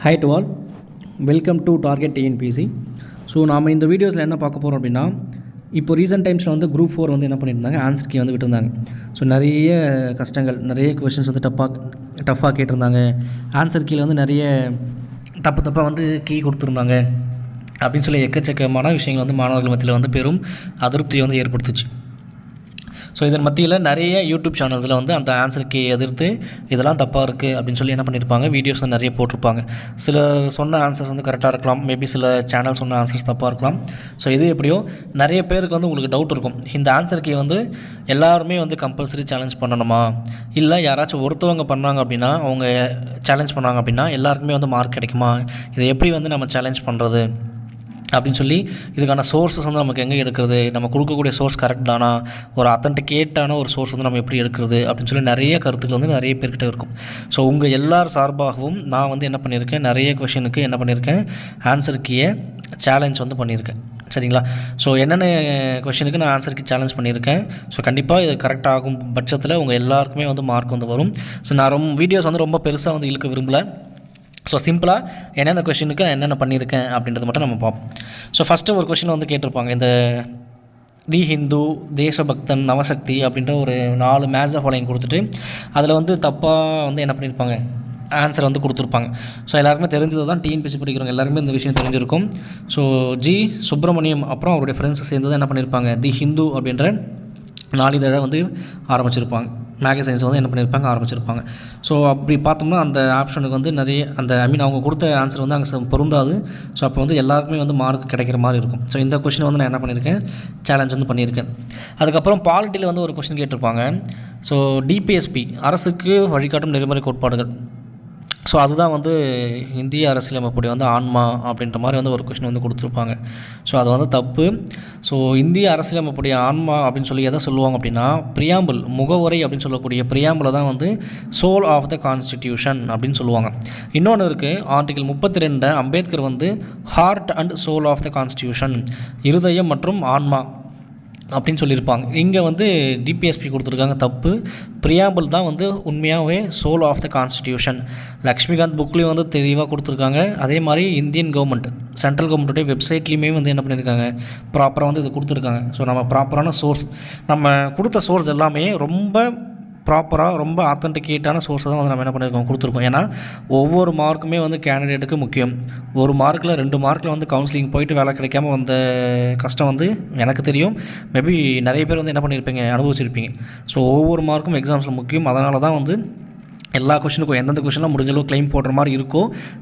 Hi to all, welcome to target TNPSC. So நாம் இந்த வீடியோஸில் என்ன பார்க்க போகிறோம் அப்படின்னா, இப்போ ரீசெண்ட் டைம்ஸில் வந்து குரூப் 4 வந்து என்ன பண்ணியிருந்தாங்க, ஆன்சர் கீ வந்து விட்டுருந்தாங்க. ஸோ நிறைய கஷ்டங்கள், நிறைய கொஷின்ஸ் வந்து டஃப்பாக கேட்டிருந்தாங்க. ஆன்சர் கீழே வந்து நிறைய தப்பாக வந்து கீ கொடுத்துருந்தாங்க அப்படின்னு சொல்லி எக்கச்சக்கமான விஷயங்கள் வந்து மாணவர்கள் மத்தியில் வந்து பெரும் அதிருப்தியை வந்து ஏற்படுத்துச்சு. ஸோ இதன் மத்தியில் நிறைய யூடியூப் சேனல்ஸில் வந்து அந்த ஆன்சருக்கு எதிர்த்து இதெல்லாம் தப்பாக இருக்குது அப்படின்னு சொல்லி என்ன பண்ணியிருப்பாங்க, வீடியோஸ் வந்து நிறைய போட்டிருப்பாங்க. சில சொன்ன ஆன்சர்ஸ் வந்து கரெக்டாக இருக்கலாம், மேபி சில சேனல் சொன்ன ஆன்சர்ஸ் தப்பாக இருக்கலாம். ஸோ இது எப்படியோ நிறைய பேருக்கு வந்து உங்களுக்கு டவுட் இருக்கும், இந்த ஆன்சருக்கு வந்து எல்லாருமே வந்து கம்பல்சரி சேலஞ்ச் பண்ணணுமா, இல்லை யாராச்சும் ஒருத்தவங்க பண்ணாங்க அப்படின்னா, அவங்க சேலஞ்ச் பண்ணாங்க அப்படின்னா எல்லாருக்குமே வந்து மார்க் கிடைக்குமா, இதை எப்படி வந்து நம்ம சேலஞ்ச் பண்ணுறது அப்படின்னு சொல்லி இதுக்கான சோர்ஸஸ் வந்து நமக்கு எங்கே எடுக்கிறது, நம்ம கொடுக்கக்கூடிய சோர்ஸ் கரெக்ட் தானா, ஒரு அத்தன்டிகேட்டான ஒரு சோர்ஸ் வந்து நம்ம எப்படி எடுக்கிறது அப்படின்னு சொல்லி நிறைய கருத்துக்கள் வந்து நிறைய பேர்கிட்ட இருக்கும். ஸோ உங்கள் எல்லார் சார்பாகவும் நான் வந்து என்ன பண்ணியிருக்கேன், நிறைய கொஷனுக்கு என்ன பண்ணியிருக்கேன், ஆன்சர் கீயை சேலஞ்ச் வந்து பண்ணியிருக்கேன். சரிங்களா? ஸோ என்னென்ன கொஷனுக்கு நான் ஆன்சருக்கு சேலஞ்ச் பண்ணியிருக்கேன். ஸோ கண்டிப்பாக இது கரெக்ட் ஆகும் பட்சத்தில் உங்கள் எல்லாருக்குமே வந்து மார்க் வந்து வரும். ஸோ நான் வீடியோஸ் வந்து ரொம்ப பெருசாக வந்து இழுக்க விரும்பலை. ஸோ சிம்பிளாக என்னென்ன கொஷினுக்கு நான் என்னென்ன பண்ணியிருக்கேன் அப்படின்றத மட்டும் நம்ம பார்ப்போம். ஸோ ஃபஸ்ட்டு ஒரு கொஷின் வந்து கேட்டிருப்பாங்க, இந்த தி ஹிந்து, தேசபக்தன், நவசக்தி அப்படின்ற ஒரு 4 மேட்ச் ஃபாலோயிங் கொடுத்துட்டு அதில் வந்து தப்பாக வந்து என்ன பண்ணியிருப்பாங்க, ஆன்சர் வந்து கொடுத்துருப்பாங்க. ஸோ எல்லாருக்குமே தெரிஞ்சது தான், டிஎன்பிசி படிக்கிறவங்க எல்லாருமே இந்த விஷயம் தெரிஞ்சிருக்கும். ஸோ ஜி சுப்பிரமணியம் அப்புறம் அவருடைய ஃப்ரெண்ட்ஸ் சேர்ந்து தான் என்ன பண்ணியிருப்பாங்க, தி ஹிந்து அப்படின்ற நாளிதழை வந்து ஆரம்பிச்சிருப்பாங்க, மேகசைன்ஸ் வந்து என்ன பண்ணியிருப்பாங்க, ஆரம்பிச்சிருப்பாங்க. ஸோ அப்படி பார்த்தோம்னா அந்த ஆப்ஷனுக்கு வந்து நிறைய அவங்க கொடுத்த ஆன்சர் வந்து அங்கே பொருந்தாது. ஸோ அப்போ வந்து எல்லாருக்குமே வந்து மார்க் கிடைக்கிற மாதிரி இருக்கும். ஸோ இந்த கொஷினை வந்து நான் என்ன பண்ணியிருக்கேன், சேலஞ்ச் வந்து பண்ணியிருக்கேன். அதுக்கப்புறம் பாலிட்டியில் வந்து ஒரு கொஷின் கேட்டிருப்பாங்க. ஸோ டிபிஎஸ்பி, அரசுக்கு வழிகாட்டும் நெறிமுறை கோட்பாடுகள். ஸோ அதுதான் வந்து இந்திய அரசியலமைப்புடைய வந்து ஆன்மா அப்படின்ற மாதிரி வந்து ஒரு கொஷின் வந்து கொடுத்துருப்பாங்க. ஸோ அது வந்து தப்பு. ஸோ இந்திய அரசியலமைப்புடைய ஆன்மா அப்படின்னு சொல்லி எதை சொல்லுவாங்க அப்படின்னா, பிரியாம்பிள், முகவுரை அப்படின்னு சொல்லக்கூடிய பிரியாம்பிளை தான் வந்து சோல் ஆஃப் த கான்ஸ்டிடியூஷன் அப்படின்னு சொல்லுவாங்க. இன்னொன்று இருக்குது, ஆர்டிகல் 32 அம்பேத்கர் வந்து heart and soul of the constitution, இருதயம் மற்றும் ஆன்மா அப்படின்னு சொல்லியிருப்பாங்க. இங்கே வந்து டிபிஎஸ்பி கொடுத்துருக்காங்க, தப்பு. பிரியாம்பிள் தான் வந்து உண்மையாகவே soul of the constitution. Lakshmikanth புக்லேயும் வந்து தெளிவாக கொடுத்துருக்காங்க. அதே மாதிரி இந்தியன் கவர்மெண்ட், சென்ட்ரல் கவர்மெண்ட்டுடைய வெப்சைட்லேயுமே வந்து என்ன பண்ணியிருக்காங்க, ப்ராப்பராக வந்து இது கொடுத்துருக்காங்க. ஸோ நம்ம ப்ராப்பரான சோர்ஸ், நம்ம கொடுத்த சோர்ஸ் எல்லாமே ரொம்ப ப்ராப்பராக ரொம்ப ஆத்தென்டிகேட்டான சோர்ஸை தான் வந்து நம்ம என்ன பண்ணியிருக்கோம், கொடுத்துருக்கோம். ஏன்னா ஒவ்வொரு மார்க்குமே வந்து கேண்டிடேட்டுக்கு முக்கியம். ஒரு மார்க்கில் 2 மார்க்கில் வந்து கவுன்சிலிங் போயிட்டு வேலை கிடைக்காம வந்த கஷ்டம் வந்து எனக்கு தெரியும். மேபி நிறைய பேர் வந்து என்ன பண்ணியிருப்பீங்க, அனுபவிச்சிருப்பீங்க. ஸோ ஒவ்வொரு மார்க்கும் எக்ஸாம்ஸில் முக்கியம். அதனால தான் வந்து எல்லா கொஷினுக்கும் எந்தெந்த கொஷினில் முடிஞ்சளவு கிளைம் போடுற மாதிரி இருக்கோ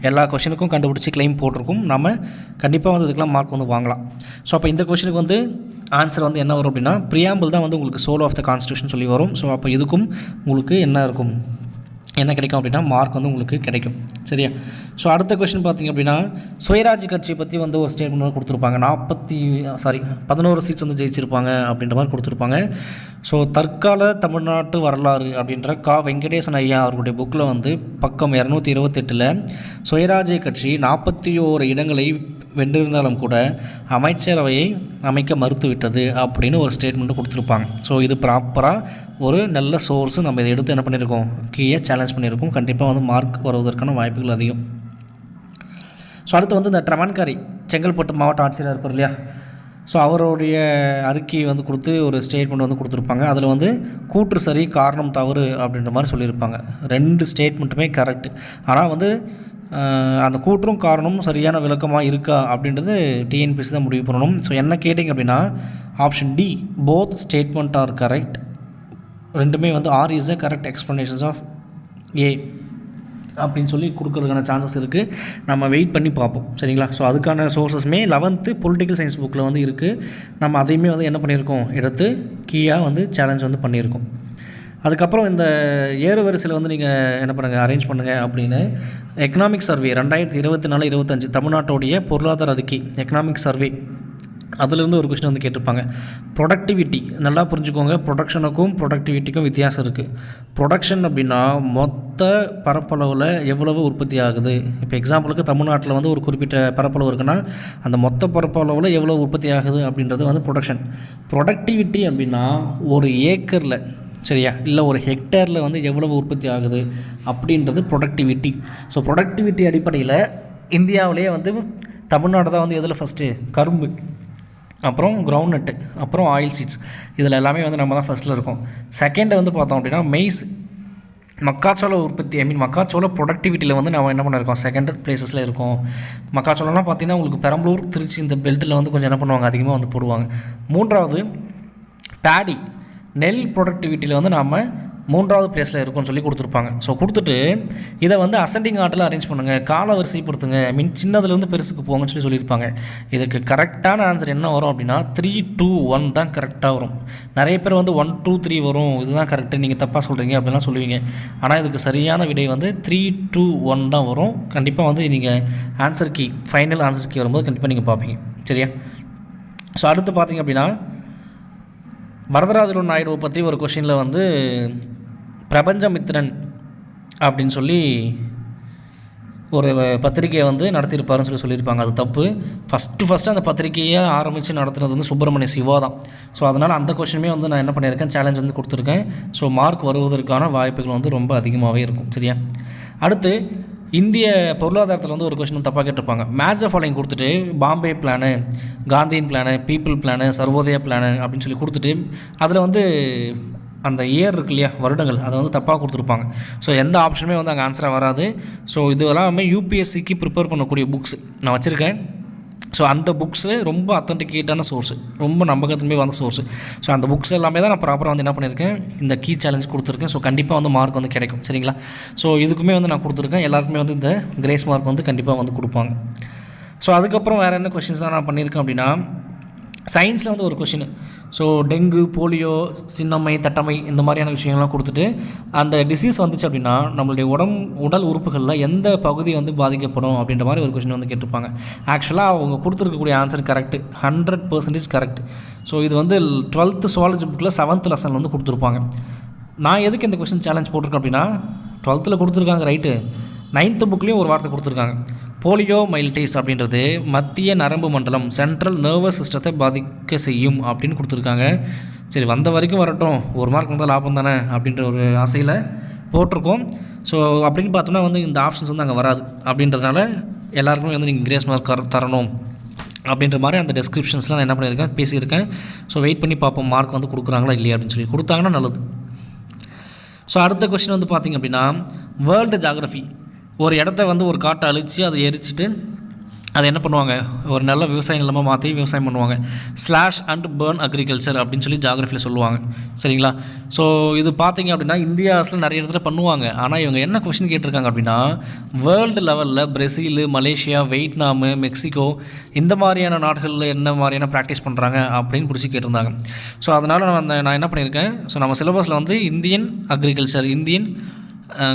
எல்லா கொஷினுக்கும் கண்டுபிடிச்சி கிளைம் போட்டிருக்கும். நம்ம கண்டிப்பாக வந்து இதுக்கெலாம் மார்க் வந்து வாங்கலாம். ஸோ அப்போ இந்த கொஷினுக்கு வந்து ஆன்சர் வந்து என்ன வரும் அப்படின்னா, பிரியாம்பிள் தான் வந்து உங்களுக்கு சோல் ஆஃப் த கான்ஸ்டியூஷன் சொல்லி வரும். ஸோ அப்போ இதுக்கும் உங்களுக்கு என்ன இருக்கும், என்ன கிடைக்கும் அப்படின்னா மார்க் வந்து உங்களுக்கு கிடைக்கும். சரியா? ஸோ அடுத்த கொஷின் பார்த்திங்க அப்படின்னா, சுயராஜ்ய கட்சியை பற்றி வந்து ஒரு ஸ்டேட்மெண்ட் கொடுத்துருப்பாங்க. 11 சீட்ஸ் வந்து ஜெயிச்சிருப்பாங்க அப்படின்ற மாதிரி கொடுத்துருப்பாங்க. ஸோ தற்கால தமிழ்நாட்டு வரலாறு அப்படின்ற வெங்கடேசன் ஐயா அவர்களுடைய புக்கில் வந்து பக்கம் 228 சுயராஜ்ய கட்சி 41 இடங்களை வென்றிருந்தாலும் கூட அமைச்சரவையை அமைக்க மறுத்துவிட்டது அப்படின்னு ஒரு ஸ்டேட்மெண்ட்டு கொடுத்துருப்பாங்க. ஸோ இது ப்ராப்பராக ஒரு நல்ல சோர்ஸு, நம்ம இதை எடுத்து என்ன பண்ணியிருக்கோம், கீயை சேலஞ்ச் பண்ணியிருக்கோம். கண்டிப்பாக வந்து மார்க் வருவதற்கான வாய்ப்புகள் அதிகம். ஸோ அடுத்து வந்து இந்த ட்ரமன்காரி, செங்கல்பட்டு மாவட்ட ஆட்சியராக இருப்பார் இல்லையா, ஸோ அவருடைய அறிக்கையை வந்து கொடுத்து ஒரு ஸ்டேட்மெண்ட் வந்து கொடுத்துருப்பாங்க. அதில் வந்து கூற்று சரி காரணம் தவறு அப்படின்ற மாதிரி சொல்லியிருப்பாங்க. 2 ஸ்டேட்மெண்ட்டுமே கரெக்டு. ஆனால் வந்து அந்த கூற்றும் காரணமும் சரியான விளக்கமாக இருக்கா அப்படின்றது டிஎன்பிசி தான் முடிவு பண்ணணும். ஸோ என்ன கேட்டிங்க அப்படின்னா, option D, both statement are correct, ரெண்டுமே வந்து R is a correct explanations of A அப்படின்னு சொல்லி கொடுக்கறதுக்கான சான்சஸ் இருக்குது. நம்ம வெயிட் பண்ணி பார்ப்போம். சரிங்களா? ஸோ அதுக்கான சோர்ஸஸ்மே 11th பொலிட்டிக்கல் சயின்ஸ் புக்கில் வந்து இருக்குது. நம்ம அதையுமே வந்து என்ன பண்ணியிருக்கோம், எடுத்து கீயாக வந்து சேலஞ்ச் வந்து பண்ணியிருக்கோம். அதுக்கப்புறம் இந்த ஏறுவரிசையில் வந்து நீங்கள் என்ன பண்ணுங்கள், அரேஞ்ச் பண்ணுங்கள் அப்படின்னு எக்கனாமிக் சர்வே 2024-25 தமிழ்நாட்டோடைய பொருளாதார அறிக்கை எக்கனாமிக் சர்வே, அதிலிருந்து ஒரு கொஸ்டின் வந்து கேட்டிருப்பாங்க. ப்ரொடக்டிவிட்டி, நல்லா புரிஞ்சுக்கோங்க, ப்ரொடக்ஷனுக்கும் ப்ரொடக்டிவிட்டிக்கும் வித்தியாசம் இருக்குது. ப்ரொடக்ஷன் அப்படின்னா மொத்த பரப்பளவில் எவ்வளவு உற்பத்தி ஆகுது. இப்போ எக்ஸாம்பிளுக்கு தமிழ்நாட்டில் வந்து ஒரு குறிப்பிட்ட பரப்பளவு இருக்குன்னா அந்த மொத்த பரப்பளவில் எவ்வளோ உற்பத்தி ஆகுது அப்படின்றது வந்து ப்ரொடக்ஷன். ப்ரொடக்டிவிட்டி அப்படின்னா ஒரு ஏக்கரில் சரியா, இல்லை ஒரு ஹெக்டேரில் வந்து எவ்வளவு உற்பத்தி ஆகுது அப்படின்றது ப்ரொடக்டிவிட்டி. ஸோ ப்ரொடக்டிவிட்டி அடிப்படையில் இந்தியாவிலேயே வந்து தமிழ்நாடு தான் வந்து எதில் ஃபஸ்ட்டு, கரும்பு, அப்புறம் கிரவுண்ட்நட்டு, அப்புறம் ஆயில் சீட்ஸ், இதில் எல்லாமே வந்து நம்ம தான் ஃபஸ்ட்டில் இருக்கோம். செகண்டை வந்து பார்த்தோம் அப்படின்னா மெய்ஸ், மக்காச்சோள உற்பத்தி, மக்காச்சோள ப்ரொடக்டிவிட்டியில் வந்து நம்ம என்ன பண்ணியிருக்கோம், செகண்ட் பிளேஸஸில் இருக்கோம். மக்காச்சோளம்லாம் பார்த்திங்கன்னா உங்களுக்கு பெரம்பலூர், திருச்சி இந்த பெல்ட்டில் வந்து கொஞ்சம் என்ன பண்ணுவாங்க, அதிகமாக வந்து போடுவாங்க. மூன்றாவது பேடி, நெல் ப்ரொடக்டிவிட்டியில் வந்து நாம் 3வது பிளேஸில் இருக்கும்னு சொல்லி கொடுத்துருப்பாங்க. ஸோ கொடுத்துட்டு இதை வந்து அசெண்டிங் ஆர்டரில் அரேஞ்ச் பண்ணுங்கள், கால வரிசைப்படுத்துங்க, சின்னதுலேருந்து பெருசுக்கு போங்கன்னு சொல்லியிருப்பாங்க. இதுக்கு கரெக்டான ஆன்சர் என்ன வரும் அப்படின்னா 3, 2, 1 தான் கரெக்டாக வரும். நிறைய பேர் வந்து 1, 2, 3 வரும், இதுதான் கரெக்டு, நீங்கள் தப்பாக சொல்கிறீங்க அப்படிலாம் சொல்லுவீங்க. ஆனால் இதுக்கு சரியான விடை வந்து 3, 2, 1 தான் வரும். கண்டிப்பாக வந்து நீங்கள் answer key, final answer key வரும்போது கண்டிப்பாக நீங்கள் பார்ப்பீங்க. சரியா? ஸோ அடுத்து பார்த்தீங்க அப்படின்னா வரதராஜலு நாயுடுவை பற்றி ஒரு கொஷினில் வந்து பிரபஞ்சமித்திரன் அப்படின்னு சொல்லி ஒரு பத்திரிகையை வந்து நடத்தியிருப்பாருன்னு சொல்லியிருப்பாங்க. அது தப்பு. ஃபஸ்ட்டு அந்த பத்திரிகையை ஆரம்பித்து நடத்துனது வந்து சுப்பிரமணிய சிவா தான். ஸோ அதனால் அந்த கொஷினுமே வந்து நான் என்ன பண்ணியிருக்கேன், சேலஞ்ச் வந்து கொடுத்துருக்கேன். ஸோ மார்க் வருவதற்கான வாய்ப்புகள் வந்து ரொம்ப அதிகமாகவே இருக்கும். சரியா? அடுத்து இந்திய பொருளாதாரத்தில் வந்து ஒரு கொஷின் தப்பாக கேட்டிருப்பாங்க. மேட்ச் ஃபாலோயிங் கொடுத்துட்டு பாம்பே பிளானு, காந்தியின் plan, people plan, Sarvodaya plan அப்படின்னு சொல்லி கொடுத்துட்டு அதில் வந்து அந்த இயர் இருக்கு இல்லையா, வருடங்கள், அதை வந்து தப்பாக கொடுத்துருப்பாங்க. ஸோ எந்த ஆப்ஷனுமே வந்து அங்கே ஆன்சராக வராது. ஸோ இது எல்லாமே யூபிஎஸ்சிக்கு ப்ரிப்பேர் பண்ணக்கூடிய புக்ஸ் நான் வச்சுருக்கேன். ஸோ அந்த புக்ஸு ரொம்ப அத்தன்டிகேட்டான சோர்ஸு, ரொம்ப நம்பகத்தன்மை வந்த சோர்ஸு. ஸோ அந்த புக்ஸ் எல்லாமே தான் நான் ப்ராப்பராக வந்து என்ன பண்ணியிருக்கேன், இந்த கீ சேலஞ்ச் கொடுத்துருக்கேன். ஸோ கண்டிப்பாக வந்து மார்க் வந்து கிடைக்கும். சரிங்களா? ஸோ இதுக்குமே வந்து நான் கொடுத்துருக்கேன். எல்லாருக்குமே வந்து இந்த கிரேஸ் மார்க் வந்து கண்டிப்பாக வந்து கொடுப்பாங்க. ஸோ அதுக்கப்புறம் வேறு என்ன கொஷின்ஸ்லாம் நான் பண்ணியிருக்கேன் அப்படின்னா சயின்ஸில் வந்து ஒரு கொஷின். ஸோ டெங்கு, போலியோ, சின்னம்மை, தட்டம்மை இந்த மாதிரியான விஷயங்கள்லாம் கொடுத்துட்டு அந்த டிசீஸ் வந்துச்சு அப்படின்னா நம்மளுடைய உடல் உறுப்புகளில் எந்த பகுதி வந்து பாதிக்கப்படும் அப்படின்ற மாதிரி ஒரு கொஷின் வந்து கேட்டிருப்பாங்க. ஆக்சுவலாக அவங்க கொடுத்துருக்கக்கூடிய ஆன்சர் கரெக்டு, 100% கரெக்ட். ஸோ இது வந்து 12th சுவாலஜி புக்கில் 7th லெசனில் வந்து கொடுத்துருப்பாங்க. நான் எதுக்கு இந்த கொஷின் சேலஞ்ச் போட்டிருக்கேன் அப்படின்னா 12th கொடுத்துருக்காங்க ரைட்டு, 9th புக்லேயும் ஒரு வார்த்தை கொடுத்துருக்காங்க. போலியோ மைல்டிஸ் அப்படின்றது மத்திய நரம்பு மண்டலம், சென்ட்ரல் நர்வஸ் சிஸ்டத்தை பாதிக்க செய்யும் அப்படின்னு கொடுத்துருக்காங்க. சரி, வந்த வரைக்கும் வரட்டும், ஒரு மார்க் வந்தால் லாபம் தானே அப்படின்ற ஒரு ஆசையில் போட்டிருக்கோம். ஸோ அப்படின்னு பார்த்தோம்னா வந்து இந்த ஆப்ஷன்ஸ் வந்து அங்கே வராது. அப்படின்றதுனால எல்லாருக்குமே வந்து நீங்கள் கிரேஸ் மார்க் தரணும் அப்படின்ற மாதிரி அந்த டெஸ்கிரிப்ஷன்ஸ்லாம் நான் என்ன பண்ணியிருக்கேன், பேசியிருக்கேன். ஸோ வெயிட் பண்ணி பார்ப்போம் மார்க் வந்து கொடுக்குறாங்களா இல்லையா அப்படின்னு சொல்லி. கொடுத்தாங்கன்னா நல்லது. ஸோ அடுத்த கொஸ்டின் வந்து பார்த்திங்க அப்படின்னா வேர்ல்டு ஜாகிரஃபி. ஒரு இடத்த வந்து ஒரு காட்டை அழித்து அதை எரிச்சிட்டு அதை என்ன பண்ணுவாங்க, ஒரு நல்ல விவசாய நிலமாக மாற்றி விவசாயம் பண்ணுவாங்க. ஸ்லாஷ் அண்ட் பேர்ன் அக்ரிகல்ச்சர் அப்படின்னு சொல்லி ஜாகிரஃபியில் சொல்லுவாங்க. சரிங்களா? ஸோ இது பார்த்திங்க அப்படின்னா இந்தியாஸில் நிறைய இடத்துல பண்ணுவாங்க. ஆனால் இவங்க என்ன கொஸ்டின் கேட்டிருக்காங்க அப்படின்னா வேர்ல்டு லெவலில் பிரேசில், மலேசியா, வியட்நாமு, மெக்சிகோ இந்த மாதிரியான நாடுகளில் என்ன மாதிரியான ப்ராக்டிஸ் பண்ணுறாங்க அப்படின்னு பிடிச்சி கேட்டிருந்தாங்க. ஸோ அதனால் நான் என்ன பண்ணியிருக்கேன், ஸோ நம்ம சிலபஸில் வந்து இந்தியன் அக்ரிகல்ச்சர், இந்தியன்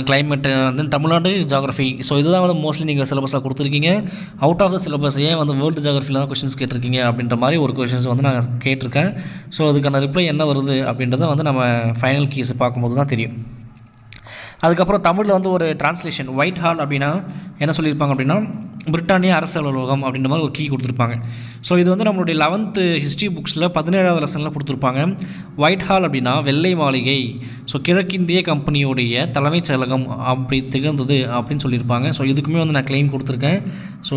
கிளைமேட்டு, தென் தமிழ்நாடு ஜாகிரஃபி, ஸோ இதுதான் வந்து மோஸ்ட்லி நீங்கள் சிலபஸாக கொடுத்துருக்கீங்க. அவுட் ஆஃப் த சிலபஸ் ஏன் வந்து வேர்ல்டு ஜாகிரஃபியில் தான் கொஷின்ஸ் கேட்டிருக்கீங்க அப்படின்ற மாதிரி ஒரு கொஷின்ஸ் வந்து நான் கேட்டிருக்கேன். ஸோ அதுக்கான ரிப்ளை என்ன வருது அப்படின்றத வந்து நம்ம ஃபைனல் கீஸ் பார்க்கும்போது தான் தெரியும். அதுக்கப்புறம் தமிழில் வந்து ஒரு டிரான்ஸ்லேஷன், ஒயிட் ஹால் அப்படின்னா என்ன சொல்லியிருப்பாங்க அப்படின்னா பிரிட்டானிய அரசு அலுவலகம் அப்படின்ற மாதிரி ஒரு கீ கொடுத்துருப்பாங்க. ஸோ இது வந்து நம்மளுடைய 11th ஹிஸ்ட்ரி புக்ஸில் 17வது லெசனில் கொடுத்துருப்பாங்க. ஒயிட் ஹால் அப்படின்னா வெள்ளை மாளிகை, ஸோ கிழக்கிந்திய கம்பெனியோடைய தலைமைச் செயலகம் அப்படி திகழ்ந்தது அப்படின்னு சொல்லியிருப்பாங்க. ஸோ இதுக்குமே வந்து நான் கிளைம் கொடுத்துருக்கேன். ஸோ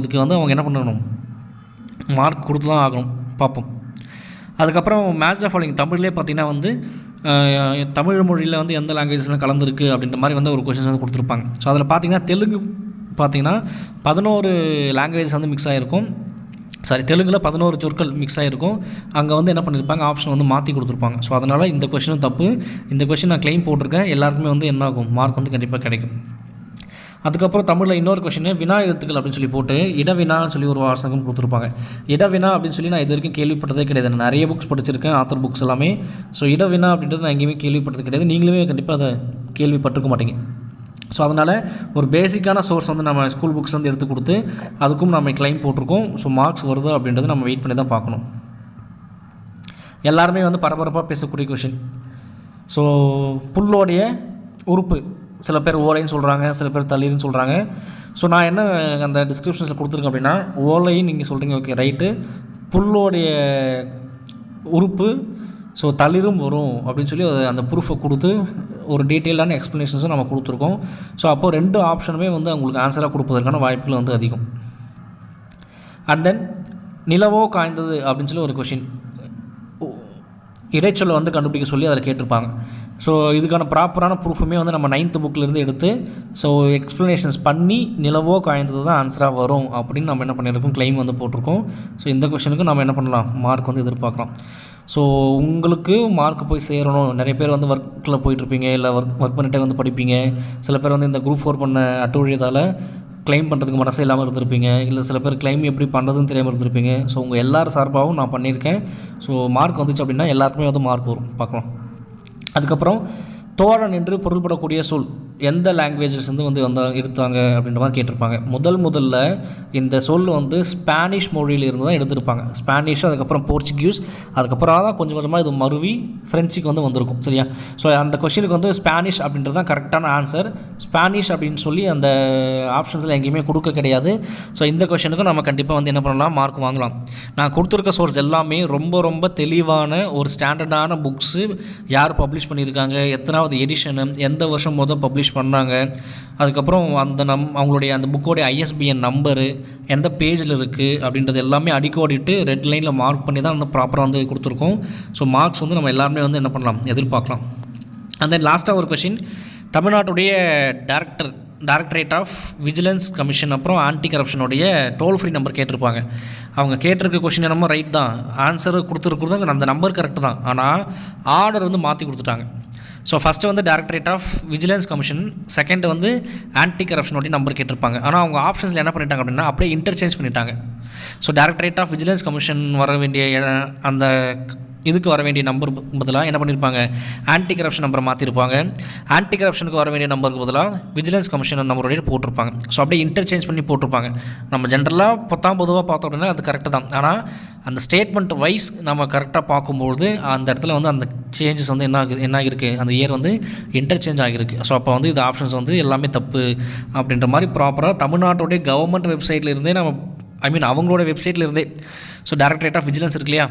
இதுக்கு வந்து அவங்க என்ன பண்ணணும், மார்க் கொடுத்து தான் ஆகணும். பார்ப்போம். அதுக்கப்புறம் மேட்ச் ஆஃப் ஃபாலோயிங் தமிழ்லேயே பார்த்திங்கன்னா வந்து தமிழ் மொழியில் வந்து எந்த லாங்குவேஜஸ்லாம் கலந்துருக்கு அப்படின்ற மாதிரி வந்து ஒரு கொஷின்ஸ் வந்து கொடுத்துருப்பாங்க. ஸோ அதில் பார்த்திங்கன்னா தெலுங்கு பார்த்திங்கன்னா 11 லாங்குவேஜஸ் வந்து மிக்ஸ் ஆகிருக்கும். தெலுங்கில் 11 சொற்கள் மிக்ஸ் ஆகிருக்கும். அங்கே வந்து என்ன பண்ணியிருப்பாங்க, ஆப்ஷன் வந்து மாற்றி கொடுத்துருப்பாங்க. ஸோ அதனால் இந்த கொஷினும் தப்பு. இந்த கொஷின் நான் கிளைம் போட்டிருக்கேன். எல்லாருக்குமே வந்து என்ன ஆகும், மார்க் வந்து கண்டிப்பாக கிடைக்கும். அதுக்கப்புறம் தமிழில் இன்னொரு கொஷின் வினா எழுத்துக்கள் அப்படின்னு சொல்லி போட்டு இடவினான்னு சொல்லி ஒரு வாசகம் கொடுத்துருப்பாங்க. இடவினா அப்படின்னு சொல்லி நான் இது வரைக்கும் கேள்விப்பட்டதே கிடையாது. நான் நிறைய புக்ஸ் படிச்சிருக்கேன், ஆத்தர் புக்ஸ் எல்லாமே. ஸோ இடவினா அப்படின்றது நான் எங்கேயுமே கேள்விப்பட்டது கிடையாது. நீங்களுமே கண்டிப்பாக அதை கேள்விப்பட்டிருக்க மாட்டீங்க. ஸோ அதனால் ஒரு பேசிக்கான சோர்ஸ் வந்து நம்ம ஸ்கூல் புக்ஸ் வந்து எடுத்து கொடுத்து அதுக்கும் நம்ம கிளைம் போட்டிருக்கோம். ஸோ மார்க்ஸ் வருது அப்படின்றது நம்ம வெயிட் பண்ணி தான் பார்க்கணும். எல்லாருமே வந்து பரபரப்பாக பேசக்கூடிய கொஷின். ஸோ புல்லோடைய உறுப்பு, சில பேர் ஓலைன்னு சொல்கிறாங்க, சில பேர் தளிர்னு சொல்கிறாங்க. ஸோ நான் என்ன அந்த டிஸ்கிரிப்ஷன்ஸில் கொடுத்துருக்கேன் அப்படின்னா ஓலைன்னு நீங்கள் சொல்கிறீங்க, ஓகே ரைட்டு. புல்லோடைய உறுப்பு ஸோ தளிரும் வரும் அப்படின்னு சொல்லி அந்த ப்ரூஃபை கொடுத்து ஒரு டீட்டெயிலான எக்ஸ்ப்ளனேஷன்ஸும் நம்ம கொடுத்துருக்கோம். ஸோ அப்போது 2 ஆப்ஷனுமே வந்து அவங்களுக்கு ஆன்சராக கொடுப்பதற்கான வாய்ப்புகள் வந்து அதிகம். அண்ட் தென் நிலவோ காய்ந்தது அப்படின்னு சொல்லி ஒரு கொஷின் இடைச்சொல்லை வந்து கண்டுபிடிக்க சொல்லி அதில் கேட்டிருப்பாங்க. ஸோ இதுக்கான ப்ராப்பரான ப்ரூஃபுமே வந்து நம்ம 9th புக்கிலேருந்து எடுத்து ஸோ எக்ஸ்ப்ளனேஷன்ஸ் பண்ணி நிலவோ காய்ந்தது தான் ஆன்சராக வரும் அப்படின்னு நம்ம என்ன பண்ணியிருக்கோம், கிளைம் வந்து போட்டிருக்கோம். ஸோ இந்த கொஷனுக்கு நம்ம என்ன பண்ணலாம், மார்க் வந்து எதிர்பார்க்கலாம். ஸோ உங்களுக்கு மார்க் போய் சேரணும். நிறைய பேர் வந்து ஒர்க்கில் போயிட்டுருப்பீங்க, இல்லை ஒர்க் பண்ணிட்டே வந்து படிப்பீங்க. சில பேர் வந்து இந்த குரூப் 4 பண்ண அட்டூழியத்தால் கிளைம் பண்ணுறதுக்கு மனசே இல்லாமல் இருந்திருப்பீங்க, இல்லை சில பேர் கிளைம் எப்படி பண்ணுறதுன்னு தெரியாமல் இருந்திருப்பீங்க. ஸோ உங்கள் எல்லாரும் சார்பாகவும் நான் பண்ணியிருக்கேன். ஸோ மார்க் வந்துச்சு அப்படின்னா எல்லாருக்குமே வந்து மார்க் வரும், பார்க்கலாம். அதுக்கப்புறம் தோழன் என்று பொருள்படக்கூடிய சொல் எந்த லாங்குவேஜஸ் வந்து எடுத்தாங்க அப்படின்ற மாதிரி கேட்டிருப்பாங்க. முதல்ல இந்த சொல் வந்து ஸ்பானிஷ் மொழியிலிருந்து தான் எடுத்திருப்பாங்க. ஸ்பானிஷ், அதுக்கப்புறம் போர்ச்சுகீஸ், அதுக்கப்புறம் தான் கொஞ்சம் கொஞ்சமாக இது மருவி ஃப்ரெஞ்சுக்கு வந்து வந்திருக்கும். சரியா? ஸோ அந்த கொஷினுக்கு வந்து ஸ்பானிஷ் அப்படின்றது தான் கரெக்டான ஆன்சர். ஸ்பானிஷ் அப்படின்னு சொல்லி அந்த ஆப்ஷன்ஸில் எங்கேயுமே கொடுக்க கிடையாது. ஸோ இந்த கொஷனுக்கு நம்ம கண்டிப்பாக வந்து என்ன பண்ணலாம், மார்க் வாங்கலாம். நான் கொடுத்துருக்க சோர்ஸ் எல்லாமே ரொம்ப ரொம்ப தெளிவான ஒரு ஸ்டாண்டர்டான புக்ஸு. யார் பப்ளிஷ் பண்ணியிருக்காங்க, எத்தனாவது எடிஷனு, எந்த வருஷம் பப்ளிஷ் பண்ணாங்க, அதுக்கப்புறம் அவங்களுடைய அந்த புக்கோடைய ISBN நம்பரு எந்த பேஜில் இருக்குது அப்படின்றது எல்லாமே அடிக்கோடிட்டு ரெட் லைனில் மார்க் பண்ணி தான் வந்து ப்ராப்பராக வந்து கொடுத்துருக்கோம். ஸோ மார்க்ஸ் வந்து நம்ம எல்லாருமே வந்து என்ன பண்ணலாம், எதிர்பார்க்கலாம். அண்ட் தென் லாஸ்ட்டாக ஒரு கொஷின், தமிழ்நாட்டுடைய டைரக்டரேட் ஆஃப் விஜிலன்ஸ் கமிஷன் அப்புறம் ஆன்டி கரப்ஷனுடைய டோல் ஃப்ரீ நம்பர் கேட்டிருப்பாங்க. அவங்க கேட்டிருக்க கொஷின் என்னமோ ரைட் தான், ஆன்சர் கொடுத்துருக்குறது அந்த நம்பர் கரெக்டு தான். ஆனால் ஆர்டர் வந்து மாற்றி கொடுத்துட்டாங்க. ஸோ ஃபஸ்ட்டு வந்து directorate of vigilance commission, second வந்து ஆன்டி கரப்ஷனோடைய நம்பர் கேட்டிருப்பாங்க. ஆனால் அவங்க ஆப்ஷன்ஸில் என்ன பண்ணிட்டாங்க அப்படின்னா அப்படியே இன்டர்சேஞ்ச் பண்ணிட்டாங்க. So directorate of vigilance commission வர வேண்டிய அந்த இதுக்கு வர வேண்டிய நம்பர் பதிலாக என்ன பண்ணியிருப்பாங்க, ஆன்டி கரப்ஷன் நம்பரை மாற்றிருப்பாங்க. ஆன்டி கரப்ஷனுக்கு வர வேண்டிய நம்பருக்கு பதிலாக விஜிலன்ஸ் கமிஷன் நம்பரோடைய போட்டிருப்பாங்க. ஸோ அப்படியே இன்டர்சேஞ்ச் பண்ணி போட்டிருப்பாங்க. நம்ம ஜென்ரலாக பொதுவாக பார்த்தோம் அப்படின்னா அது கரெக்டு தான். ஆனால் அந்த ஸ்டேட்மெண்ட் வைஸ் நம்ம கரெக்டாக பார்க்கும்போது அந்த இடத்துல வந்து அந்த சேஞ்சஸ் வந்து என்ன ஆகிருக்கு, அந்த இயர் வந்து இன்டர்சேஞ்ச் ஆகிருக்கு. ஸோ அப்போ வந்து இது ஆப்ஷன்ஸ் வந்து எல்லாமே தப்பு அப்படின்ற மாதிரி ப்ராப்பராக தமிழ்நாட்டுடைய கவர்மெண்ட் வெப்சைட்டில் இருந்தே அவங்களோட வெப்சைட்டில் இருந்தே, ஸோ டைரக்டரேட் ஆஃப் விஜிலன்ஸ் இருக்கு இல்லையா,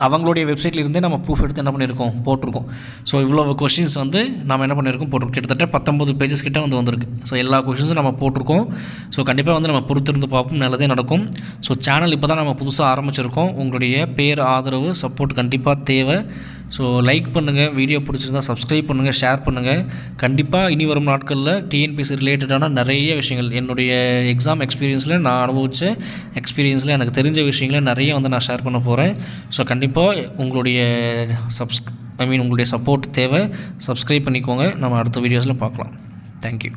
அவங்களுடைய வெப்சைட்டில் இருந்தே நம்ம ப்ரூஃப் எடுத்து என்ன பண்ணியிருக்கோம், போட்டிருக்கோம். ஸோ இவ்வளோ கொஷின்ஸ் வந்து நம்ம என்ன பண்ணியிருக்கோம், போட்டிருக்கோம். கிட்டத்தட்ட 19 பேஜஸ் கிட்ட வந்திருக்கு. ஸோ எல்லா கொஷின்ஸும் நம்ம போட்டிருக்கோம். ஸோ கண்டிப்பாக வந்து நம்ம பொறுத்திருந்து பார்ப்போம், நல்லதே நடக்கும். ஸோ சேனல் இப்போ தான் நம்ம புதுசாக ஆரம்பிச்சிருக்கோம். உங்களுடைய பேர், ஆதரவு, சப்போர்ட் கண்டிப்பாக தேவை. ஸோ லைக் பண்ணுங்கள், வீடியோ பிடிச்சிருந்தால் சப்ஸ்கிரைப் பண்ணுங்கள், ஷேர் பண்ணுங்கள். கண்டிப்பாக இனி வரும் நாட்களில் TNPSC ரிலேட்டடான நிறைய விஷயங்கள், என்னுடைய எக்ஸாம் எக்ஸ்பீரியன்ஸில் நான் அனுபவித்த எக்ஸ்பீரியன்ஸில் எனக்கு தெரிஞ்ச விஷயங்களை நிறைய வந்து நான் ஷேர் பண்ண போகிறேன். ஸோ கண்டிப்பாக உங்களுடைய உங்களுடைய சப்போர்ட் தேவை. சப்ஸ்கிரைப் பண்ணிக்கோங்க. நம்ம அடுத்த வீடியோஸில் பார்க்கலாம். தேங்க்யூ.